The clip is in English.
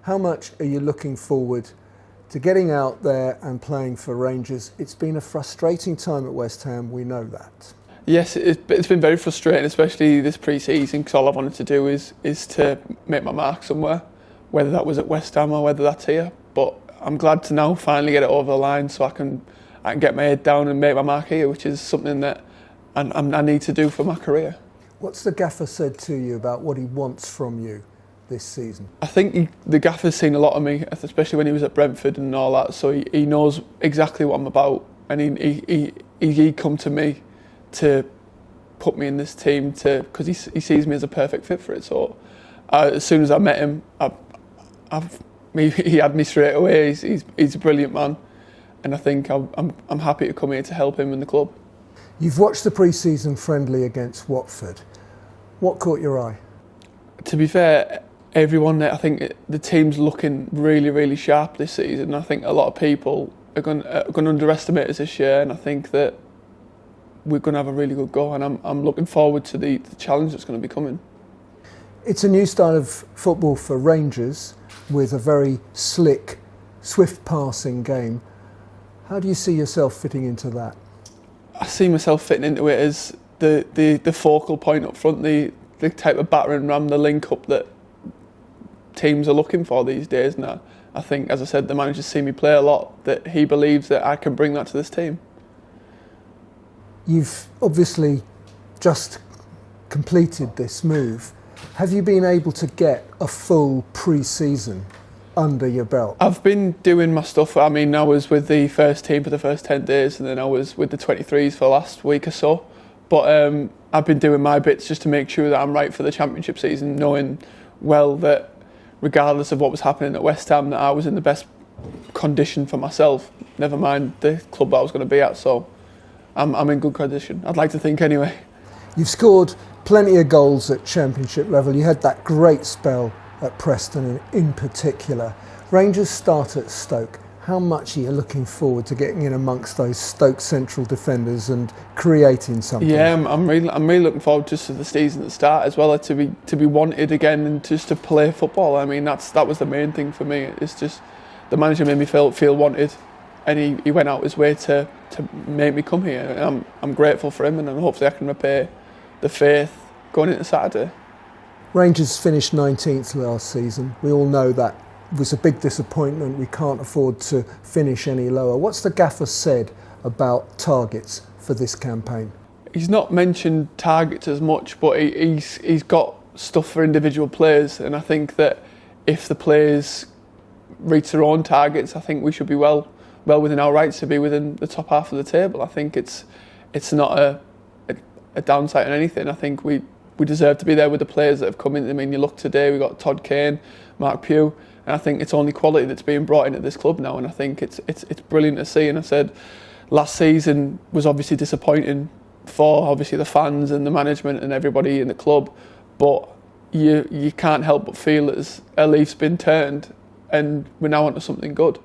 How much are you looking forward to getting out there and playing for Rangers? It's been a frustrating time at West Ham, we know that. Yes, it's been very frustrating, especially this pre-season, because all I wanted to do is to make my mark somewhere, whether that was at West Ham or whether that's here. But I'm glad to now finally get it over the line so I can get my head down and make my mark here, which is something that I need to do for my career. What's the gaffer said to you about what he wants from you this season? I think the gaffer's seen a lot of me, especially when he was at Brentford and all that, so he knows exactly what I'm about, and he come to me to put me in this team because he sees me as a perfect fit for it. So as soon as I met him, he had me straight away. He's a brilliant man, and I think I'm happy to come here to help him in the club. You've watched the pre-season friendly against Watford. What caught your eye? To be fair, everyone there, I think the team's looking really, really sharp this season. I think a lot of people are going to underestimate us this year, and I think that we're going to have a really good go, and I'm looking forward to the challenge that's going to be coming. It's a new style of football for Rangers with a very slick, swift passing game. How do you see yourself fitting into that? I see myself fitting into it as the focal point up front, the type of battering ram, the link up that teams are looking for these days. And I think, as I said, the manager's seen me play a lot, that he believes that I can bring that to this team. You've obviously just completed this move. Have you been able to get a full pre-season under your belt? I've been doing my stuff. I mean, I was with the first team for the first 10 days, and then I was with the 23s for the last week or so. But I've been doing my bits just to make sure that I'm right for the championship season, knowing well that regardless of what was happening at West Ham, that I was in the best condition for myself, never mind the club I was going to be at. So I'm in good condition. I'd like to think anyway. You've scored plenty of goals at championship level. You had that great spell at Preston in particular. Rangers start at Stoke. How much are you looking forward to getting in amongst those Stoke central defenders and creating something? Yeah, I'm really looking forward just to the season at start as well, to be wanted again and just to play football. I mean, that was the main thing for me. It's just the manager made me feel wanted, and he went out his way to make me come here. And I'm grateful for him, and hopefully I can repay the faith going into Saturday. Rangers finished 19th last season. We all know that was a big disappointment. We can't afford to finish any lower. What's the gaffer said about targets for this campaign? He's not mentioned targets as much, but he's got stuff for individual players, and I think that if the players reach their own targets, I think we should be well within our rights to be within the top half of the table. I think it's not a downside in anything. I think we deserve to be there with the players that have come in. I mean, you look today, we've got Todd Kane, Mark Pugh, and I think it's only quality that's being brought into this club now, and I think it's brilliant to see. And I said last season was obviously disappointing for obviously the fans and the management and everybody in the club, but you can't help but feel as a leaf's been turned and we're now onto something good.